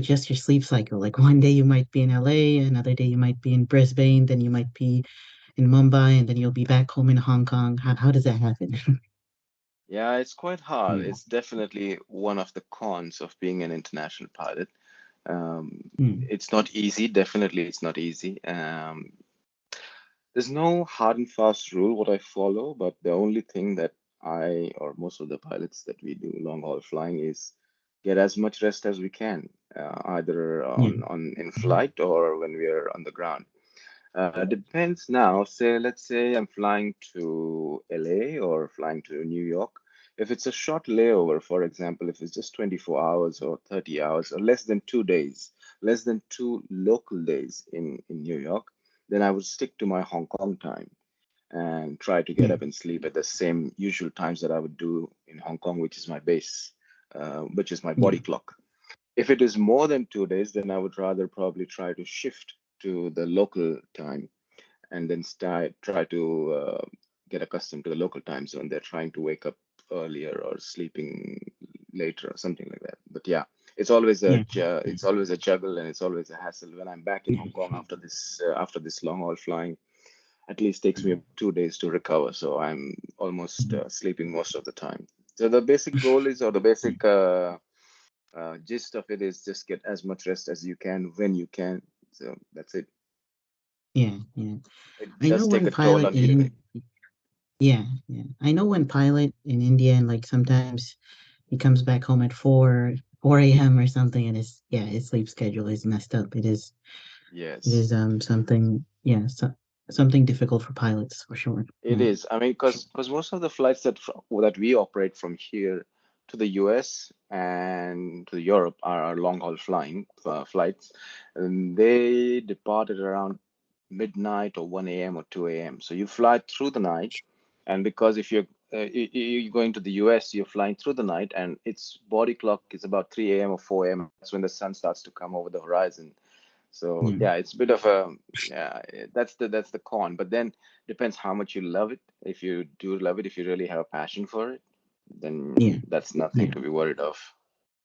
adjust your sleep cycle. Like one day you might be in LA, another day you might be in Brisbane, then you might be in Mumbai, and then you'll be back home in Hong Kong. How does that happen? Yeah, it's quite hard. Yeah. It's definitely one of the cons of being an international pilot. Mm, It's not easy. Definitely, it's not easy. There's no hard and fast rule what I follow, but the only thing that I or most of the pilots that we do long haul flying is get as much rest as we can, either yeah. on in flight or when we are on the ground. Depends now. Say, let's say I'm flying to LA or flying to New York. If it's a short layover, for example, if it's just 24 hours or 30 hours or less than 2 days, less than two local days in New York, then I would stick to my Hong Kong time and try to get Mm, up and sleep at the same usual times that I would do in Hong Kong, which is my base, which is my yeah. body clock. If it is more than 2 days, then I would rather probably try to shift to the local time and then try to get accustomed to the local time zone. They're trying to wake up earlier or sleeping later or something like that. But yeah, Yeah. it's always a juggle and it's always a hassle. When I'm back in Yeah. Hong Kong after this long haul flying, at least takes me 2 days to recover. So I'm almost sleeping most of the time. So the basic goal is, or the basic gist of it is, just get as much rest as you can when you can. So that's it. Yeah. Yeah. It I know does take one a toll pilot on you. yeah, yeah. I know one pilot in India, and like sometimes he comes back home at 4 a.m. or something, and his sleep schedule is messed up. It Yes, is something, yeah, something difficult for pilots for sure. it Yeah. is. I mean, because most of the flights that we operate from here to the US and to Europe are long haul flying flights, and they depart at around midnight or 1 a.m. or 2 a.m. So you fly through the night, and because if you're going to the US, you're flying through the night, and its body clock is about 3 a.m. or 4 a.m. That's when the sun starts to come over the horizon. So Yeah. yeah, it's a bit of a yeah, that's the con. But then depends how much you love it. If you do love it, if you really have a passion for it, then Yeah. that's nothing Yeah. to be worried of.